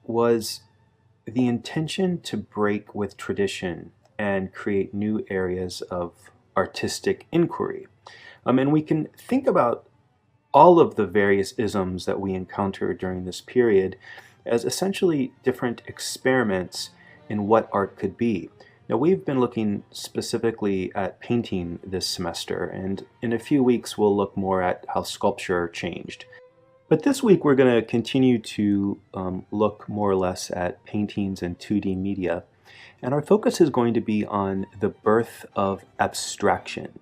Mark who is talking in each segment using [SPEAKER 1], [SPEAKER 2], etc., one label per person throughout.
[SPEAKER 1] was the intention to break with tradition and create new areas of artistic inquiry. And we can think about all of the various isms that we encounter during this period as essentially different experiments in what art could be. Now, we've been looking specifically at painting this semester, and in a few weeks we'll look more at how sculpture changed. But this week we're going to continue to look more or less at paintings and 2D media, and our focus is going to be on the birth of abstraction,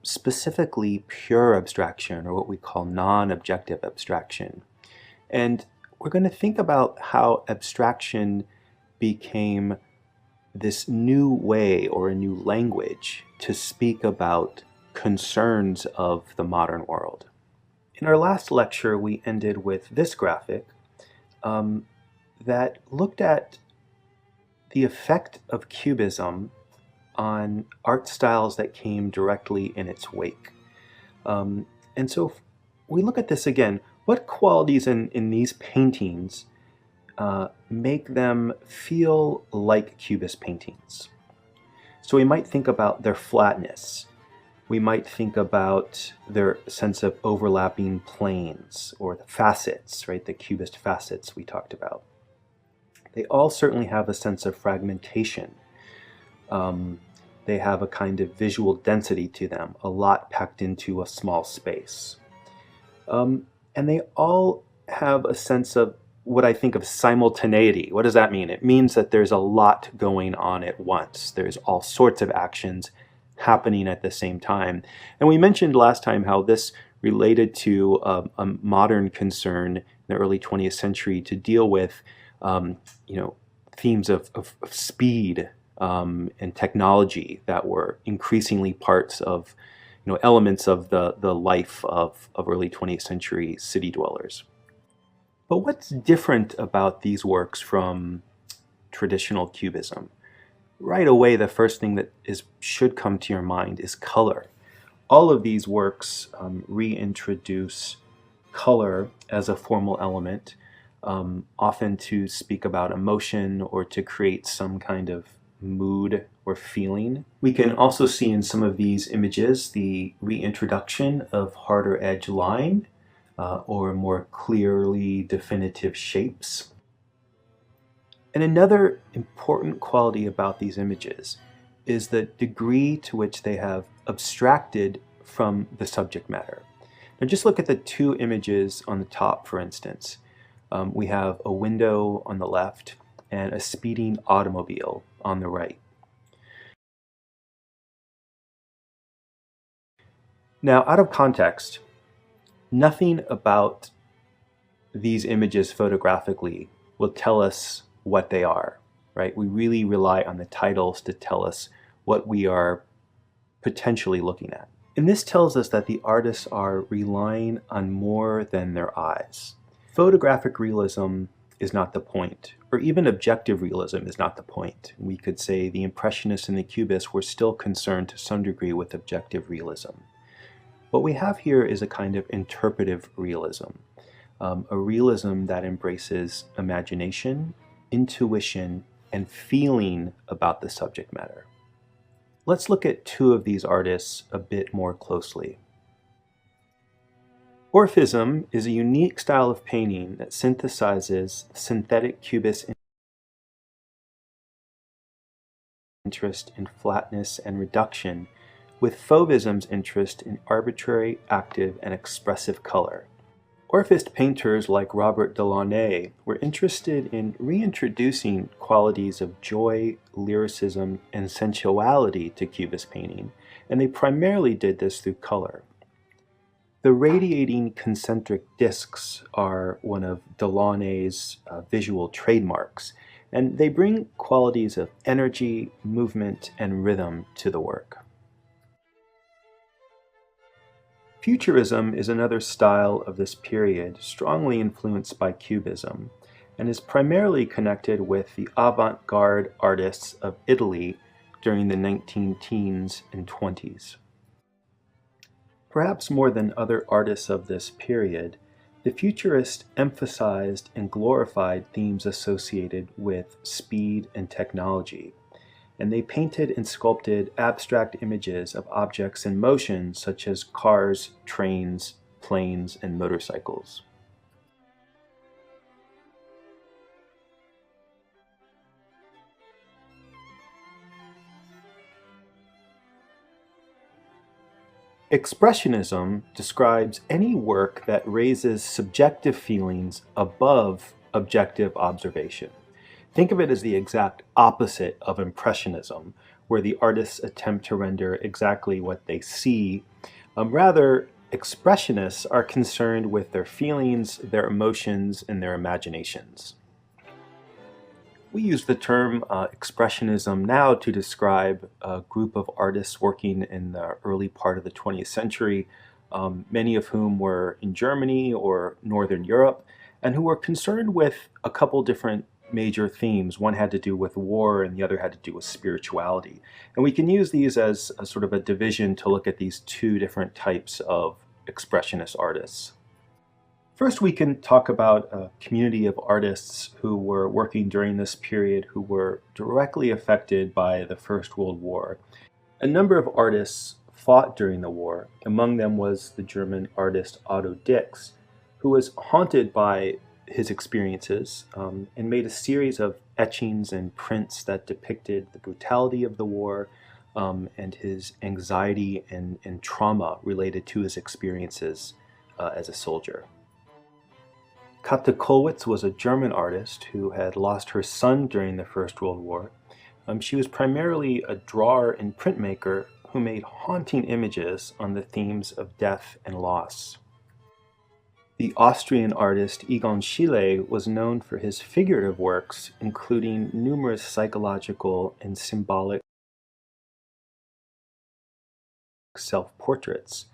[SPEAKER 1] specifically pure abstraction, or what we call non-objective abstraction. And we're going to think about how abstraction became this new way or a new language to speak about concerns of the modern world. In our last lecture, we ended with this graphic that looked at the effect of Cubism on art styles that came directly in its wake. And so if we look at this again, what qualities in these paintings make them feel like Cubist paintings? So we might think about their flatness. We might think about their sense of overlapping planes or the facets, right? The Cubist facets we talked about. They all certainly have a sense of fragmentation. They have a kind of visual density to them, a lot packed into a small space. And they all have a sense of what I think of simultaneity. What does that mean? It means that there's a lot going on at once. There's all sorts of actions happening at the same time. And we mentioned last time how this related to a modern concern in the early 20th century to deal with themes of speed and technology that were increasingly parts of elements of the life of early 20th century city dwellers. But what's different about these works from traditional Cubism? Right away, the first thing that should come to your mind is color. All of these works reintroduce color as a formal element, often to speak about emotion or to create some kind of mood or feeling. We can also see in some of these images the reintroduction of harder edge line or more clearly definitive shapes. And another important quality about these images is the degree to which they have abstracted from the subject matter. Now just look at the two images on the top, for instance. We have a window on the left and a speeding automobile on the right. Now, out of context, nothing about these images photographically will tell us what they are, right? We really rely on the titles to tell us what we are potentially looking at. And this tells us that the artists are relying on more than their eyes. Photographic realism is not the point, or even objective realism is not the point. We could say the Impressionists and the Cubists were still concerned to some degree with objective realism. What we have here is a kind of interpretive realism, a realism that embraces imagination, intuition, and feeling about the subject matter. Let's look at two of these artists a bit more closely. Orphism is a unique style of painting that synthesizes synthetic Cubist interest in flatness and reduction with Fauvism's interest in arbitrary, active, and expressive color. Orphist painters like Robert Delaunay were interested in reintroducing qualities of joy, lyricism, and sensuality to Cubist painting, and they primarily did this through color. The radiating concentric discs are one of Delaunay's visual trademarks, and they bring qualities of energy, movement, and rhythm to the work. Futurism is another style of this period, strongly influenced by Cubism, and is primarily connected with the avant-garde artists of Italy during the 19-teens and 20s. Perhaps more than other artists of this period, The futurists emphasized and glorified themes associated with speed and technology, and they painted and sculpted abstract images of objects in motion such as cars, trains, planes, and motorcycles. Expressionism describes any work that raises subjective feelings above objective observation. Think of it as the exact opposite of Impressionism, where the artists attempt to render exactly what they see. Rather, Expressionists are concerned with their feelings, their emotions, and their imaginations. We use the term Expressionism now to describe a group of artists working in the early part of the 20th century, many of whom were in Germany or Northern Europe, and who were concerned with a couple different major themes. One had to do with war and the other had to do with spirituality. And we can use these as a sort of a division to look at these two different types of Expressionist artists. First, we can talk about a community of artists who were working during this period who were directly affected by the First World War. A number of artists fought during the war. Among them was the German artist Otto Dix, who was haunted by his experiences and made a series of etchings and prints that depicted the brutality of the war and his anxiety and trauma related to his experiences as a soldier. Kata Kollwitz was a German artist who had lost her son during the First World War. She was primarily a drawer and printmaker who made haunting images on the themes of death and loss. The Austrian artist Egon Schiele was known for his figurative works, including numerous psychological and symbolic self-portraits.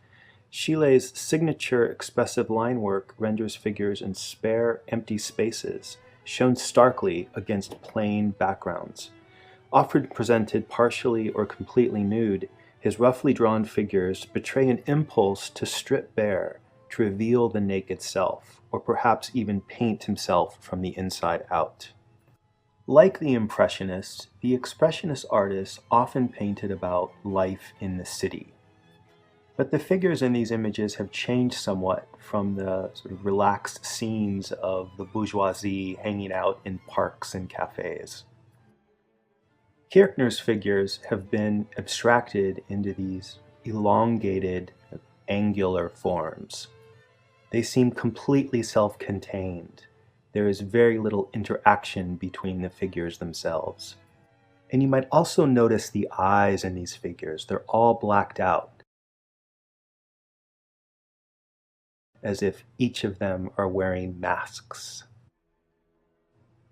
[SPEAKER 1] Schiele's signature expressive line work renders figures in spare, empty spaces, shown starkly against plain backgrounds. Often presented partially or completely nude, his roughly drawn figures betray an impulse to strip bare, to reveal the naked self, or perhaps even paint himself from the inside out. Like the Impressionists, the Expressionist artists often painted about life in the city. But the figures in these images have changed somewhat from the sort of relaxed scenes of the bourgeoisie hanging out in parks and cafes. Kirchner's figures have been abstracted into these elongated, angular forms. They seem completely self-contained. There is very little interaction between the figures themselves. And you might also notice the eyes in these figures. They're all blacked out, as if each of them are wearing masks.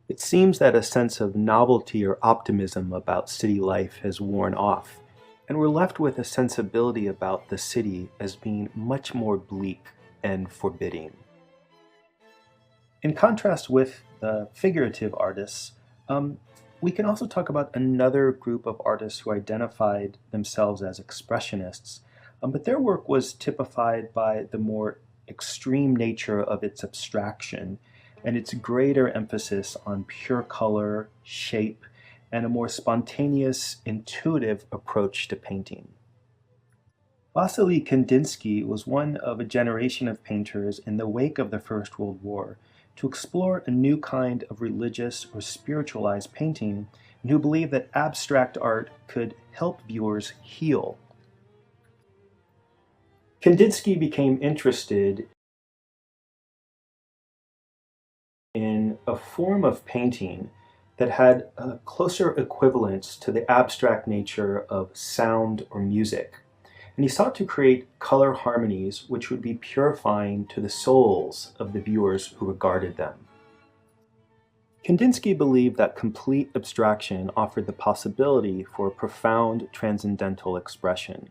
[SPEAKER 1] It seems that a sense of novelty or optimism about city life has worn off, and we're left with a sensibility about the city as being much more bleak and forbidding. In contrast with the figurative artists, we can also talk about another group of artists who identified themselves as expressionists, but their work was typified by the more extreme nature of its abstraction and its greater emphasis on pure color, shape, and a more spontaneous, intuitive approach to painting. Vasily Kandinsky was one of a generation of painters in the wake of the First World War to explore a new kind of religious or spiritualized painting and who believed that abstract art could help viewers heal. Kandinsky became interested in a form of painting that had a closer equivalence to the abstract nature of sound or music. And he sought to create color harmonies which would be purifying to the souls of the viewers who regarded them. Kandinsky believed that complete abstraction offered the possibility for profound transcendental expression.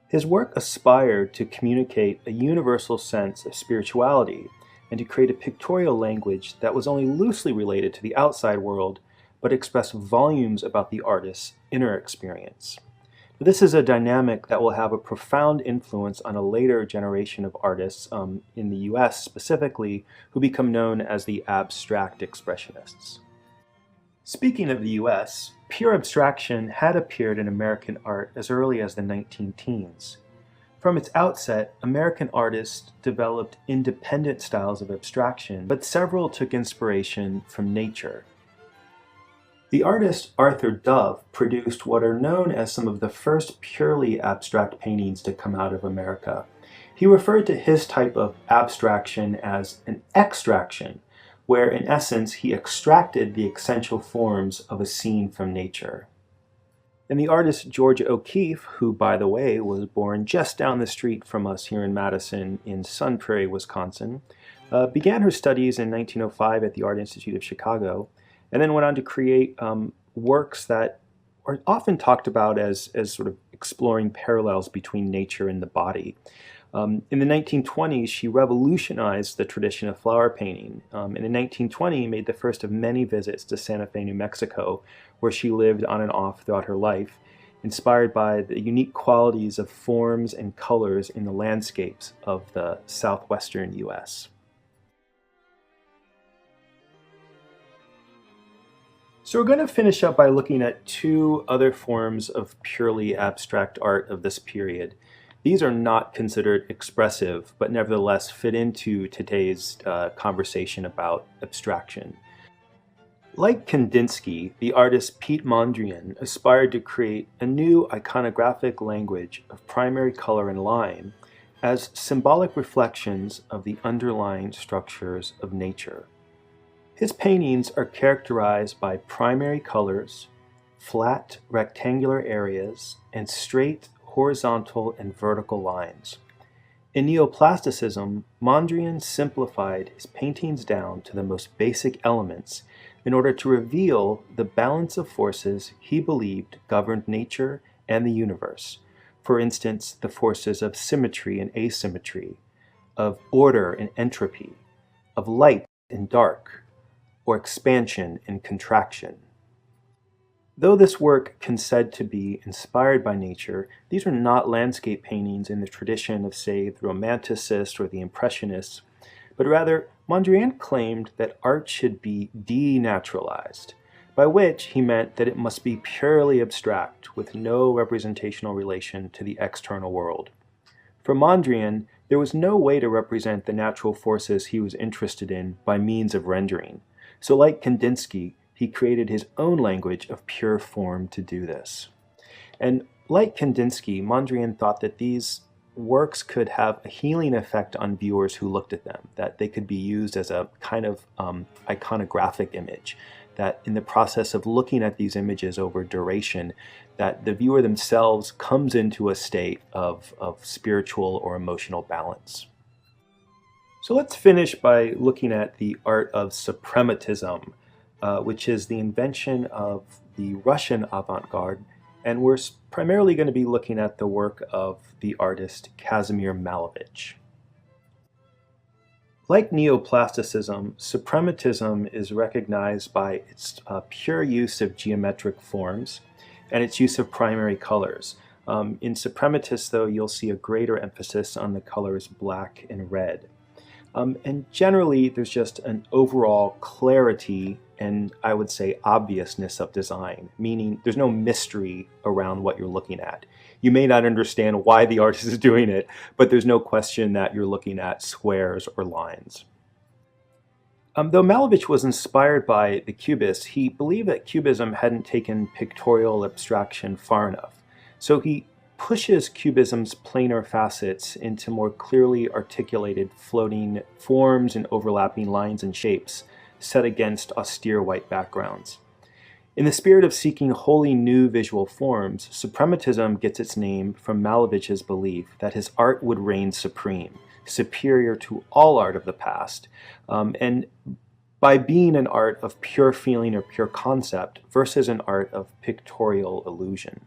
[SPEAKER 1] His work aspired to communicate a universal sense of spirituality and to create a pictorial language that was only loosely related to the outside world, but expressed volumes about the artist's inner experience. This is a dynamic that will have a profound influence on a later generation of artists in the US specifically, who become known as the abstract expressionists. Speaking of the US, pure abstraction had appeared in American art as early as the 19-teens. From its outset, American artists developed independent styles of abstraction, but several took inspiration from nature. The artist Arthur Dove produced what are known as some of the first purely abstract paintings to come out of America. He referred to his type of abstraction as an extraction, where in essence he extracted the essential forms of a scene from nature. And the artist Georgia O'Keeffe, who, by the way, was born just down the street from us here in Madison in Sun Prairie, Wisconsin, began her studies in 1905 at the Art Institute of Chicago, and then went on to create works that are often talked about as sort of exploring parallels between nature and the body. In the 1920s, she revolutionized the tradition of flower painting, and in 1920 made the first of many visits to Santa Fe, New Mexico, where she lived on and off throughout her life, inspired by the unique qualities of forms and colors in the landscapes of the southwestern U.S. So we're going to finish up by looking at two other forms of purely abstract art of this period. These are not considered expressive, but nevertheless fit into today's conversation about abstraction. Like Kandinsky, the artist Piet Mondrian aspired to create a new iconographic language of primary color and line as symbolic reflections of the underlying structures of nature. His paintings are characterized by primary colors, flat rectangular areas, and straight horizontal and vertical lines. In neoplasticism, Mondrian simplified his paintings down to the most basic elements in order to reveal the balance of forces he believed governed nature and the universe. For instance, the forces of symmetry and asymmetry, of order and entropy, of light and dark, or expansion and contraction. Though this work can said to be inspired by nature, these are not landscape paintings in the tradition of, say, the Romanticists or the Impressionists, but rather Mondrian claimed that art should be denaturalized, by which he meant that it must be purely abstract with no representational relation to the external world. For Mondrian, there was no way to represent the natural forces he was interested in by means of rendering. So like Kandinsky, he created his own language of pure form to do this. And like Kandinsky, Mondrian thought that these works could have a healing effect on viewers who looked at them, that they could be used as a kind of iconographic image, that in the process of looking at these images over duration, that the viewer themselves comes into a state of spiritual or emotional balance. So let's finish by looking at the art of suprematism, which is the invention of the Russian avant-garde, and we're primarily going to be looking at the work of the artist Kazimir Malevich. Like neoplasticism, suprematism is recognized by its pure use of geometric forms and its use of primary colors. In suprematists, though, you'll see a greater emphasis on the colors black and red. And generally, there's just an overall clarity and, I would say, obviousness of design, meaning there's no mystery around what you're looking at. You may not understand why the artist is doing it, but there's no question that you're looking at squares or lines. Though Malevich was inspired by the Cubists, he believed that Cubism hadn't taken pictorial abstraction far enough. So he pushes Cubism's planar facets into more clearly articulated floating forms and overlapping lines and shapes set against austere white backgrounds. In the spirit of seeking wholly new visual forms, suprematism gets its name from Malevich's belief that his art would reign supreme, superior to all art of the past, and by being an art of pure feeling or pure concept versus an art of pictorial illusion.